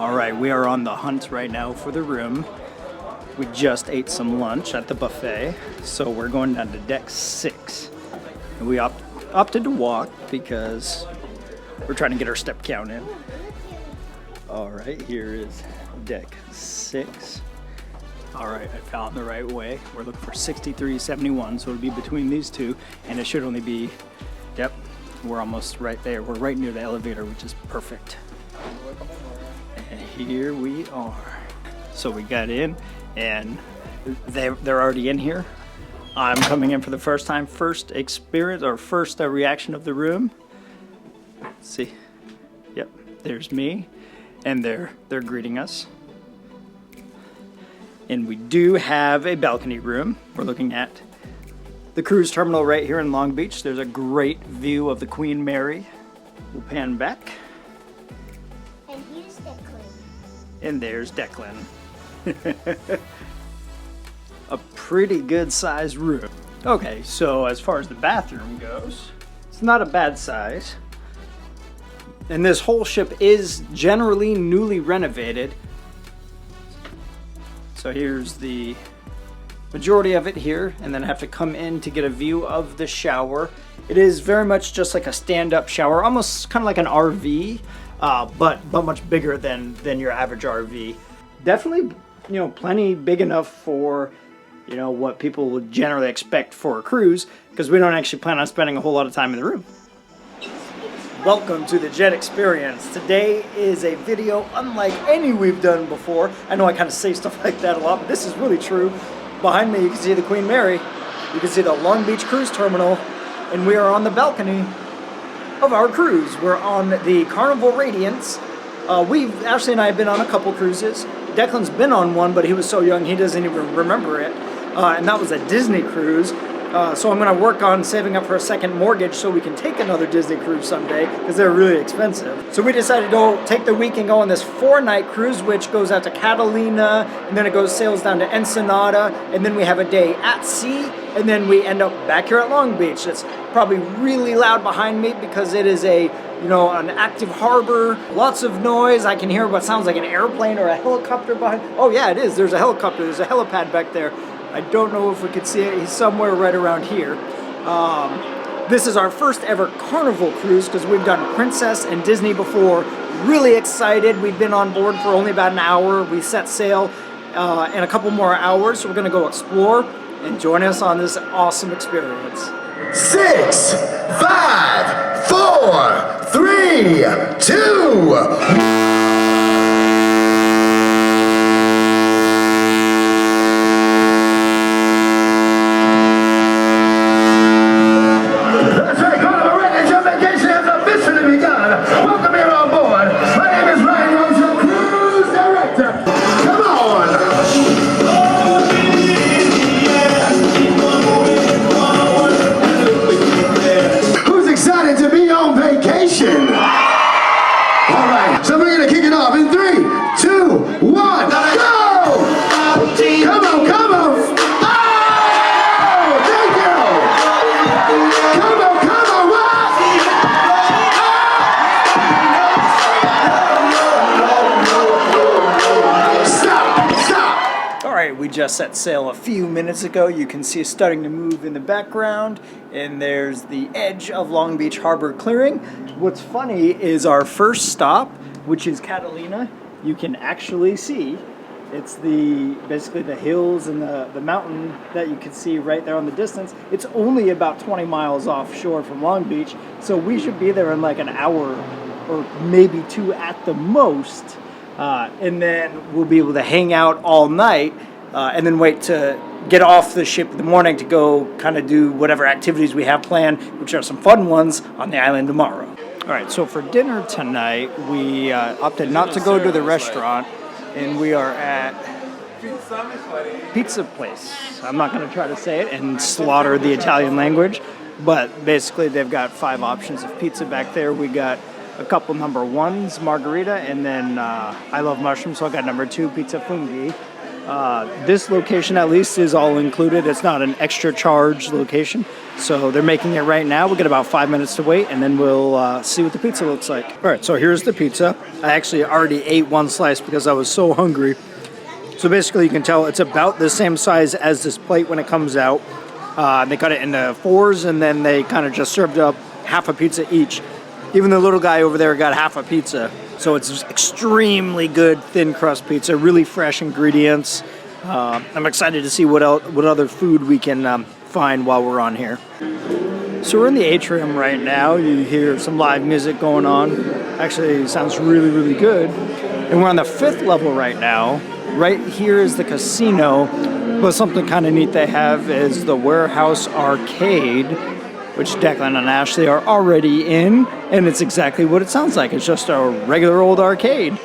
All right, we are on the hunt right now for the room. We just ate some lunch at the buffet, so we're going down to deck 6. And we opted to walk because we're trying to get our step count in. All right, here is deck 6. All right, I found the right way. We're looking for 6371, so it'll be between these two, and it should only be, yep, we're almost right there. We're right near the elevator, which is perfect. And here we are. So we got in, and they're already in here. I'm coming in for the first time, first experience or first reaction of the room. Let's see, yep, there's me, and they're greeting us. And we do have a balcony room. We're looking at the cruise terminal right here in Long Beach. There's a great view of the Queen Mary. We'll pan back. And here's Declan. And there's Declan. A pretty good sized room. Okay, so as far as the bathroom goes, it's not a bad size. And this whole ship is generally newly renovated. So here's the majority of it here, and then I have to come in to get a view of the shower. It is very much just like a stand-up shower, almost kind of like an RV, but much bigger than your average RV. Definitely, plenty big enough for, what people would generally expect for a cruise, because we don't actually plan on spending a whole lot of time in the room. Welcome to the Jet Experience. Today is a video unlike any we've done before. I know I kind of say stuff like that a lot, but this is really true. Behind me, you can see the Queen Mary. You can see the Long Beach Cruise Terminal, and we are on the balcony of our cruise. We're on the Carnival Radiance. Ashley and I have been on a couple cruises. Declan's been on one, but he was so young he doesn't even remember it. And that was a Disney cruise. So I'm going to work on saving up for a second mortgage so we can take another Disney cruise someday, because they're really expensive. So we decided to go take the week and go on this 4-night cruise, which goes out to Catalina, and then it sails down to Ensenada, and then we have a day at sea, and then we end up back here at Long Beach. It's probably really loud behind me because it is an active harbor, lots of noise. I can hear what sounds like an airplane or a helicopter behind. Oh yeah, it is. There's a helicopter. There's a helipad back there. I don't know if we could see it. He's somewhere right around here. This is our first ever Carnival cruise because we've done Princess and Disney before. Really excited. We've been on board for only about an hour. We set sail in a couple more hours, so we're going to go explore and join us on this awesome experience. 6, 5, 4, 3, 2. We just set sail a few minutes ago. You can see it starting to move in the background, and there's the edge of Long Beach Harbor clearing. What's funny is our first stop, which is Catalina, you can actually see it's basically the hills and the mountain that you can see right there on the distance. It's only about 20 miles offshore from Long Beach, so we should be there in like an hour or maybe 2 at the most, and then we'll be able to hang out all night. And then wait to get off the ship in the morning to go kind of do whatever activities we have planned, which are some fun ones on the island tomorrow. All right, so for dinner tonight, we opted not to go to the restaurant, and we are at Pizza Place. I'm not going to try to say it and slaughter the Italian language, but basically they've got 5 options of pizza back there. We got a couple number 1s, margarita, and then I love mushrooms, so I got number 2, pizza funghi. This location at least is all included. It's not an extra charge location. So they're making it right now. We'll get about 5 minutes to wait, and then we'll see what the pizza looks like. All right, so here's the pizza. I actually already ate one slice because I was so hungry. So basically you can tell it's about the same size as this plate when it comes out. They cut it into fours, and then they kind of just served up half a pizza each. Even the little guy over there got half a pizza. So it's extremely good thin crust pizza, really fresh ingredients. I'm excited to see what other food we can find while we're on here. So we're in the atrium right now. You hear some live music going on. Actually, it sounds really, really good. And we're on the 5th level right now. Right here is the casino. But something kind of neat they have is the warehouse arcade, which Declan and Ashley are already in, and it's exactly what it sounds like. It's just a regular old arcade.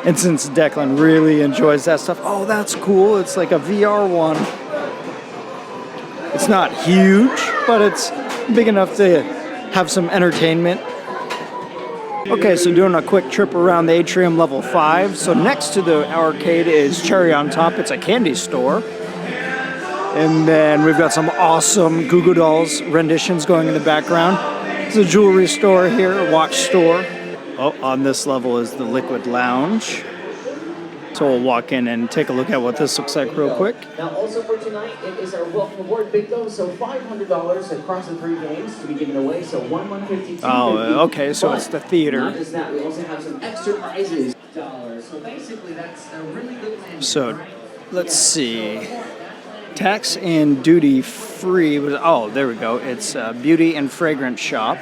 And since Declan really enjoys that stuff, oh, that's cool. It's like a VR one. It's not huge, but it's big enough to have some entertainment. Okay, so doing a quick trip around the atrium level 5. So next to the arcade is Cherry on Top. It's a candy store. And then we've got some awesome Goo Goo Dolls renditions going in the background. It's a jewelry store here, a watch store. Oh, on this level is the Liquid Lounge. So we'll walk in and take a look at what this looks like real quick. Now also for tonight, it is our welcome award bingo. So $500 across the 3 games to be given away. So $1,150. Oh, okay, so it's the theater. Not just that, we also have some extra prizes. So basically, that's a really good landing. So let's see. Tax and duty free was, oh, there we go. It's a beauty and fragrance shop.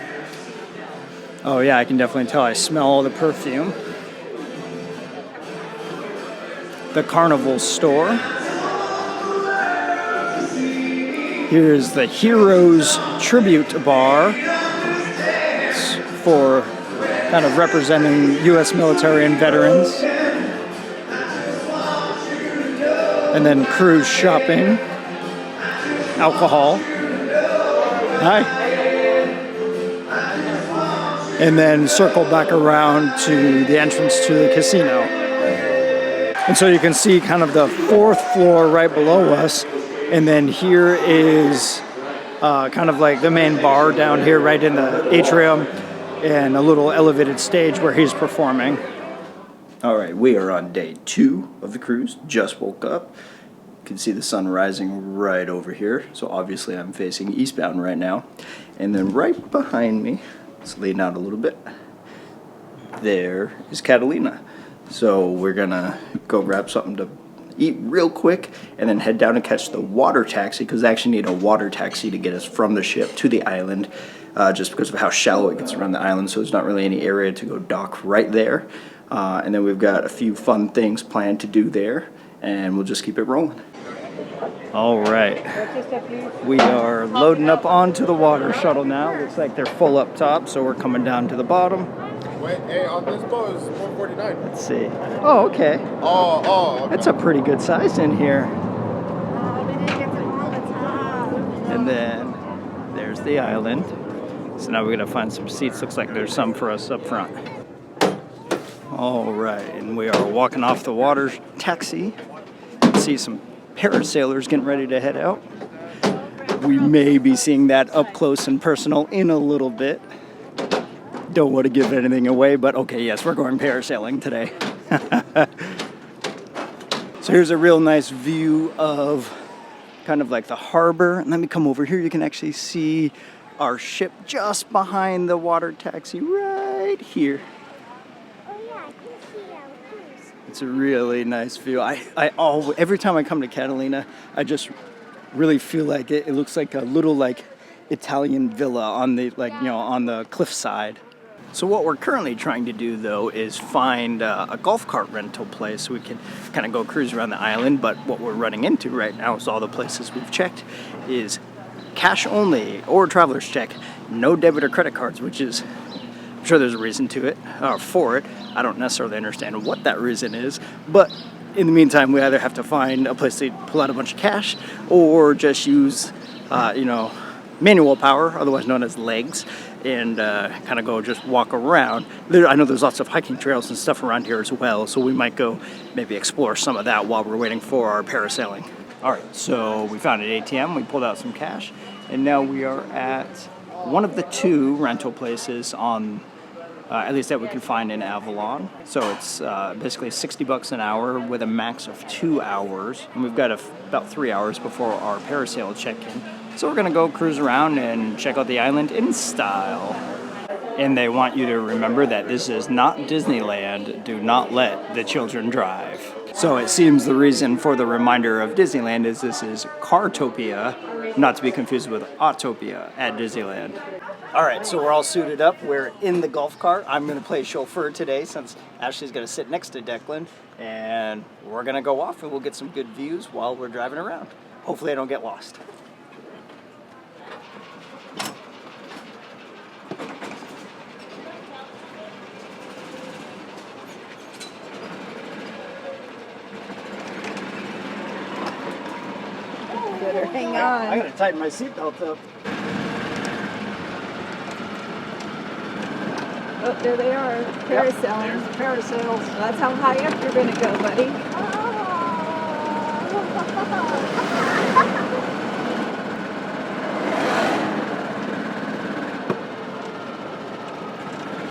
Oh yeah, I can definitely tell. I smell all the perfume. The Carnival store. Here's the Heroes Tribute Bar. It's for kind of representing U.S. military and veterans. And then cruise shopping. Alcohol. Hi. And then circle back around to the entrance to the casino. And so you can see kind of the 4th floor right below us. And then here is kind of like the main bar down here right in the atrium, and a little elevated stage where he's performing. All right, we are on day 2 of the cruise. Just woke up. You can see the sun rising right over here. So obviously I'm facing eastbound right now. And then right behind me, let's lean out a little bit, there is Catalina. So we're gonna go grab something to eat real quick and then head down and catch the water taxi, because they actually need a water taxi to get us from the ship to the island, just because of how shallow it gets around the island. So there's not really any area to go dock right there. And then we've got a few fun things planned to do there, and we'll just keep it rolling. All right, we are loading up onto the water shuttle now. Looks like they're full up top, so we're coming down to the bottom. Wait, hey, on this boat is 149. Let's see. Oh, okay. Oh, okay. It's a pretty good size in here. And then there's the island. So now we're gonna find some seats. Looks like there's some for us up front. All right, and we are walking off the water taxi. See some parasailers getting ready to head out. We may be seeing that up close and personal in a little bit. Don't want to give anything away, but okay, yes, we're going parasailing today. So here's a real nice view of kind of like the harbor. And let me come over here. You can actually see our ship just behind the water taxi right here. Oh yeah, I can see our cruise. It's a really nice view. Every time I come to Catalina, I just really feel like it looks like a little like Italian villa on the on the cliffside. So what we're currently trying to do, though, is find a golf cart rental place so we can kind of go cruise around the island. But what we're running into right now is all the places we've checked is cash only or traveler's check, no debit or credit cards, which is, I'm sure there's a reason to it, or for it. I don't necessarily understand what that reason is, but in the meantime, we either have to find a place to pull out a bunch of cash or just use, manual power, otherwise known as legs, and kind of go just walk around. I know there's lots of hiking trails and stuff around here as well, so we might go maybe explore some of that while we're waiting for our parasailing. All right, so we found an ATM, we pulled out some cash, and now we are at one of the two rental places on, at least that we can find in Avalon. So it's basically $60 an hour with a max of 2 hours, and we've got about 3 hours before our parasail check-in. So we're gonna go cruise around and check out the island in style. And they want you to remember that this is not Disneyland. Do not let the children drive. So it seems the reason for the reminder of Disneyland is this is Cartopia, not to be confused with Autopia at Disneyland. All right, so we're all suited up. We're in the golf cart. I'm going to play chauffeur today since Ashley's going to sit next to Declan. And we're going to go off and we'll get some good views while we're driving around. Hopefully I don't get lost. Better hang on. I got to tighten my seatbelt up. Oh, there they are, parasailing. Parasails. That's how high up you're gonna go, buddy.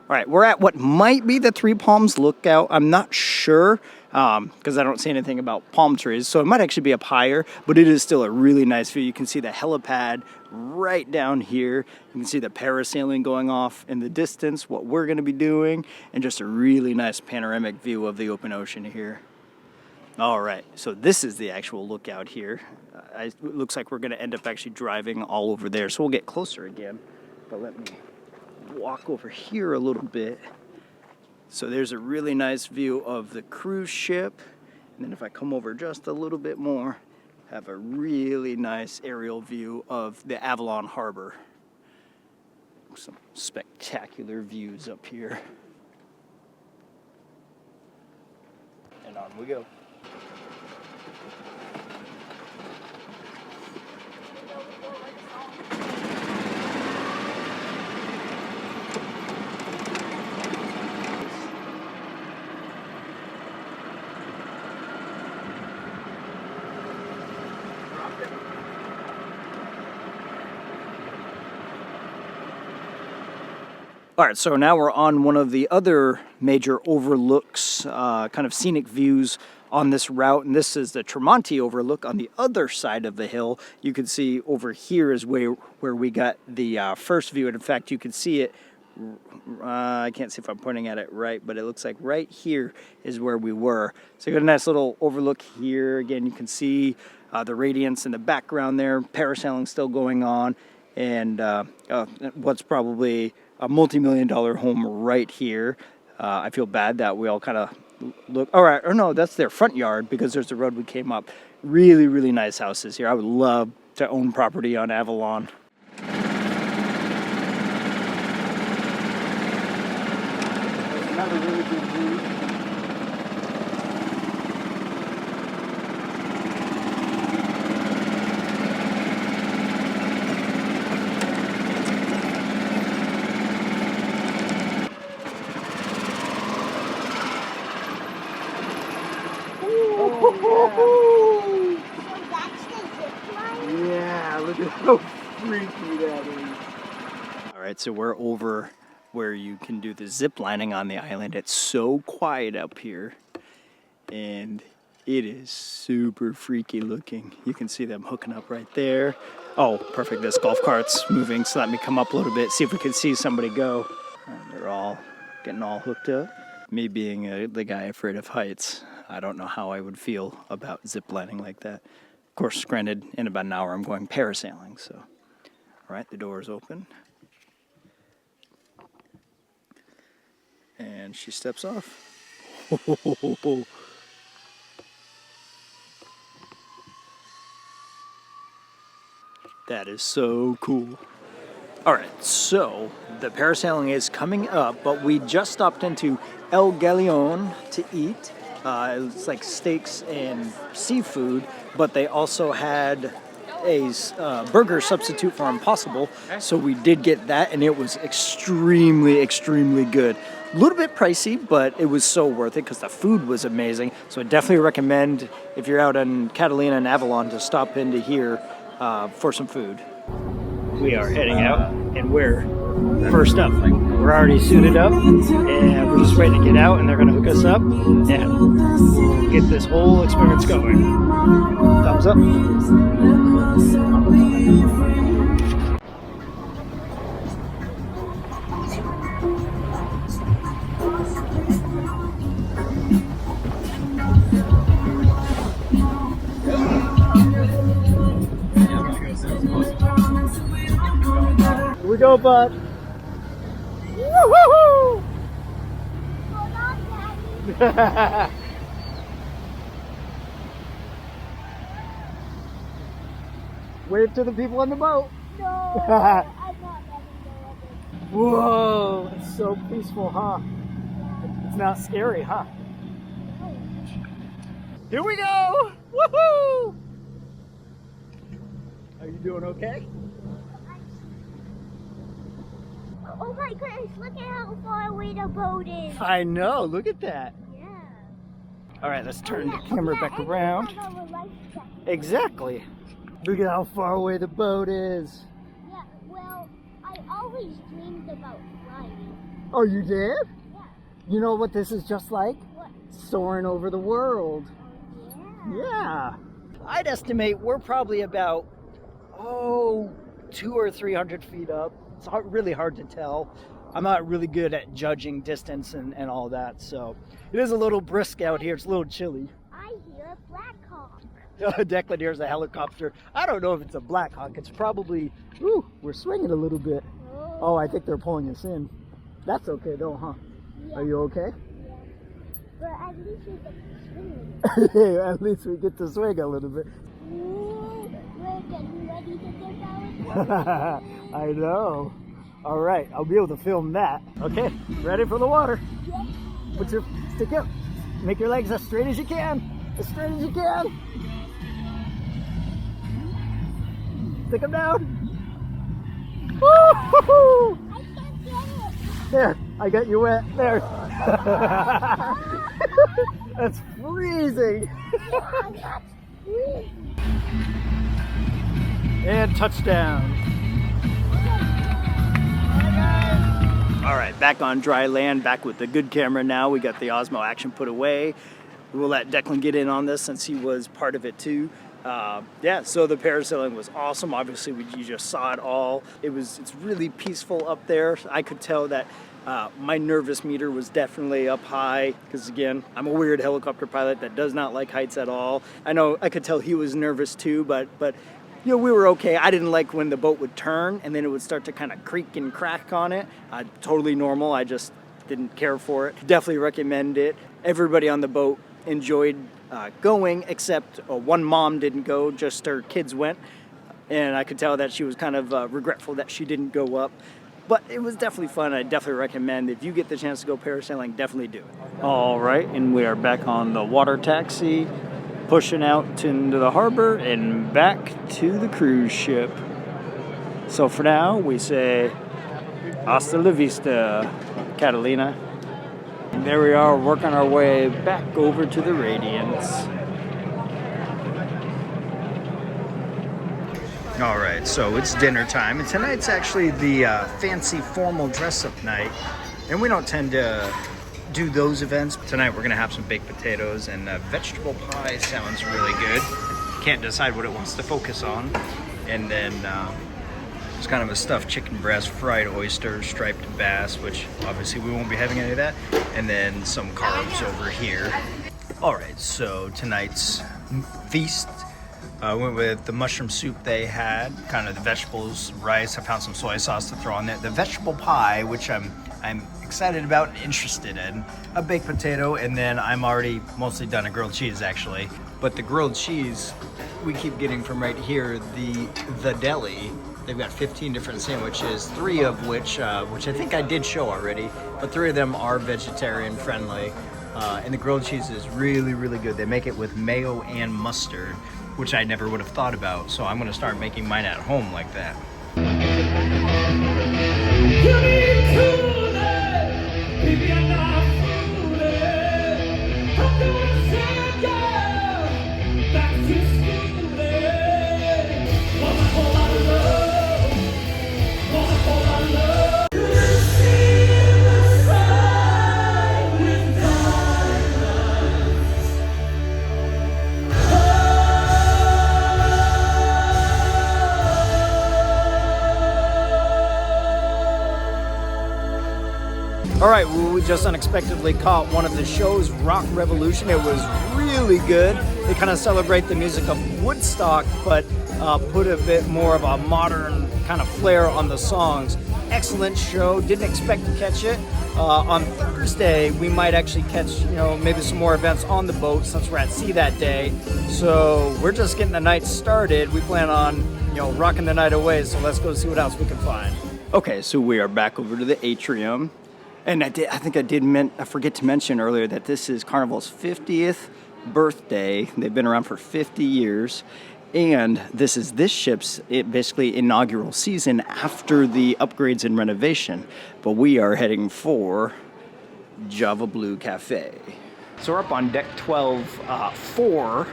All right, we're at what might be the Three Palms Lookout. I'm not sure because I don't see anything about palm trees, so it might actually be up higher, but it is still a really nice view. You can see the helipad right down here. You can see the parasailing going off in the distance, what we're going to be doing, and just a really nice panoramic view of the open ocean here. All right, so this is the actual lookout here. It looks like we're going to end up actually driving all over there, so we'll get closer again, but let me walk over here a little bit. So there's a really nice view of the cruise ship, and then if I come over just a little bit more, have a really nice aerial view of the Avalon Harbor. Some spectacular views up here. And on we go. All right, so now we're on one of the other major overlooks, kind of scenic views on this route, and this is the Tremonti Overlook on the other side of the hill. You can see over here is where we got the first view, and in fact, you can see it. I can't see if I'm pointing at it right, but it looks like right here is where we were. So you got a nice little overlook here. Again, you can see the Radiance in the background there, parasailing still going on, and what's probably a multi-million-dollar home right here. I feel bad that we all kind of look. All right, or no, that's their front yard because there's the road we came up. Really, really nice houses here. I would love to own property on Avalon. Another really good view. So that's the zip line? Yeah, look at how freaky that is. All right, so we're over where you can do the zip lining on the island. It's so quiet up here, and it is super freaky looking. You can see them hooking up right there. Oh, perfect. This golf cart's moving, so let me come up a little bit, see if we can see somebody go. And they're all getting all hooked up. Me being the guy afraid of heights, I don't know how I would feel about zip lining like that. Of course, granted, in about an hour I'm going parasailing, so. All right, the door is open. And she steps off. That is so cool. All right, so the parasailing is coming up, but we just stopped into El Galeon to eat. It's like steaks and seafood, but they also had a burger substitute for Impossible, so we did get that, and it was extremely good. A little bit pricey, but it was so worth it because the food was amazing. So I definitely recommend, if you're out in Catalina and Avalon, to stop into here for some food. We are heading out, and we're first up. We're already suited up, and we're just waiting to get out, and they're going to hook us up and get this whole experience going. Thumbs up. Here we go, bud. Woohoo! Hold on, Daddy. Wave to the people on the boat. No, I'm not letting go of it. Whoa, it's so peaceful, huh? It's not scary, huh? Here we go! Woohoo! Are you doing okay? Oh my goodness, look at how far away the boat is. I know, look at that. Yeah. All right, let's turn the camera back and around. we have our life jacket. Exactly. Look at how far away the boat is. Yeah, well, I always dreamed about flying. Oh, you did? Yeah. You know what this is just like? What? Soaring over the world. Yeah. Yeah. I'd estimate we're probably about, 200 or 300 feet up. It's really hard to tell. I'm not really good at judging distance and all that, so it is a little brisk out here. It's a little chilly. I hear a Black Hawk. Declan hears a helicopter. I don't know if it's a Black Hawk. It's probably, we're swinging a little bit. Oh, I think they're pulling us in. That's okay though, huh? Yeah. Are you okay? Yeah. But at least we get to swing. At least we get to swing a little bit. Ooh, we're getting ready to get our I know. All right, I'll be able to film that. Okay, ready for the water. Yep. Put your stick up. Make your legs as straight as you can. As straight as you can. Stick them down. Woo-hoo-hoo! I can't get it. There, I got you wet. There. That's freezing. Yeah, that's freezing. And touchdown. All right, back on dry land, back with the good camera now. We got the Osmo Action put away. We'll let Declan get in on this since he was part of it too. Yeah, so the parasailing was awesome. Obviously, you just saw it all. It's really peaceful up there. I could tell that my nervous meter was definitely up high because, again, I'm a weird helicopter pilot that does not like heights at all. I know I could tell he was nervous too, but you know, we were okay. I didn't like when the boat would turn and then it would start to kind of creak and crack on it. Totally normal. I just didn't care for it. Definitely recommend it. Everybody on the boat enjoyed going, except one mom didn't go, just her kids went. And I could tell that she was kind of regretful that she didn't go up. But it was definitely fun. I definitely recommend, if you get the chance to go parasailing, definitely do it. All right, and we are back on the water taxi, pushing out into the harbor and back to the cruise ship. So for now, we say hasta la vista, Catalina. And there we are, working our way back over to the Radiance. All right, so it's dinner time, and tonight's actually the fancy formal dress-up night, and we don't tend to do those events. Tonight we're gonna have some baked potatoes, and vegetable pie sounds really good. Can't decide what it wants to focus on. And then it's kind of a stuffed chicken breast, fried oysters, striped bass, which obviously we won't be having any of that, and then some carbs over here. All right, so tonight's feast went with the mushroom soup they had, kind of the vegetables, rice. I found some soy sauce to throw on there. The vegetable pie, which I'm excited about and interested in, a baked potato, and then I'm already mostly done a grilled cheese actually. But the grilled cheese we keep getting from right here, the deli. They've got 15 different sandwiches, 3 of which I think I did show already, but 3 of them are vegetarian friendly. And the grilled cheese is really, really good. They make it with mayo and mustard, which I never would have thought about. So I'm gonna start making mine at home like that. All right, well, we just unexpectedly caught one of the show's Rock Revolution. It was really good. They kind of celebrate the music of Woodstock, but put a bit more of a modern kind of flair on the songs. Excellent show. Didn't expect to catch it. On Thursday, we might actually catch, maybe some more events on the boat since we're at sea that day. So we're just getting the night started. We plan on, rocking the night away. So let's go see what else we can find. Okay, so we are back over to the atrium. And I forget to mention earlier that this is Carnival's 50th birthday. They've been around for 50 years. And this is this ship's basically inaugural season after the upgrades and renovation. But we are heading for Java Blue Cafe. So we're up on deck 12-4,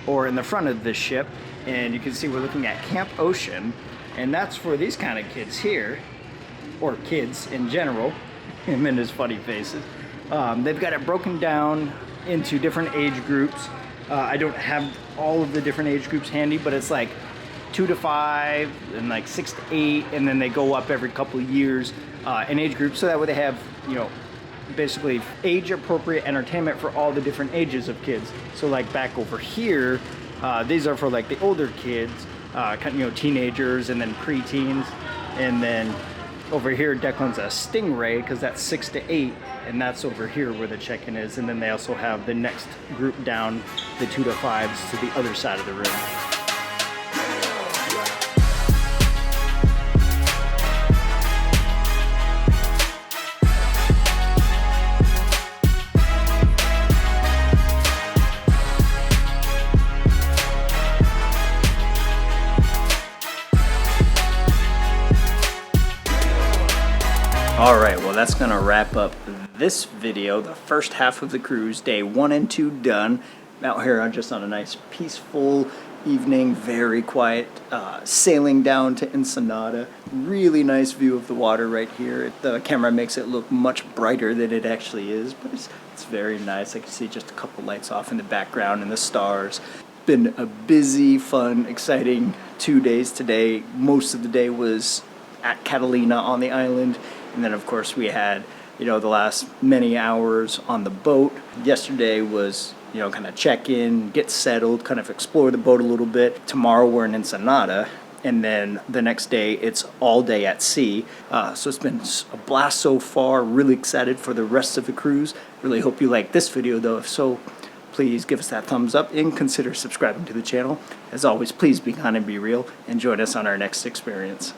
or in the front of this ship. And you can see we're looking at Camp Ocean. And that's for these kind of kids here, or kids in general. Him and his funny faces. They've got it broken down into different age groups. I don't have all of the different age groups handy, but it's like 2 to 5 and like 6 to 8, and then they go up every couple of years in age groups, so that way they have, basically age appropriate entertainment for all the different ages of kids. So like back over here, these are for like the older kids, teenagers and then preteens, and then over here, Declan's a Stingray, because that's 6 to 8, and that's over here where the check-in is. And then they also have the next group down, the 2 to 5s, to the other side of the room. All right, well, that's going to wrap up this video, the first half of the cruise, day 1 and 2 done. Out here just on a nice peaceful evening, very quiet, sailing down to Ensenada. Really nice view of the water right here. The camera makes it look much brighter than it actually is, but it's very nice. I can see just a couple lights off in the background and the stars. Been a busy, fun, exciting 2 days today. Most of the day was at Catalina on the island. And then, of course, we had, the last many hours on the boat. Yesterday was, kind of check in, get settled, kind of explore the boat a little bit. Tomorrow we're in Ensenada. And then the next day, it's all day at sea. So it's been a blast so far. Really excited for the rest of the cruise. Really hope you like this video, though. If so, please give us that thumbs up and consider subscribing to the channel. As always, please be kind and be real, and join us on our next experience.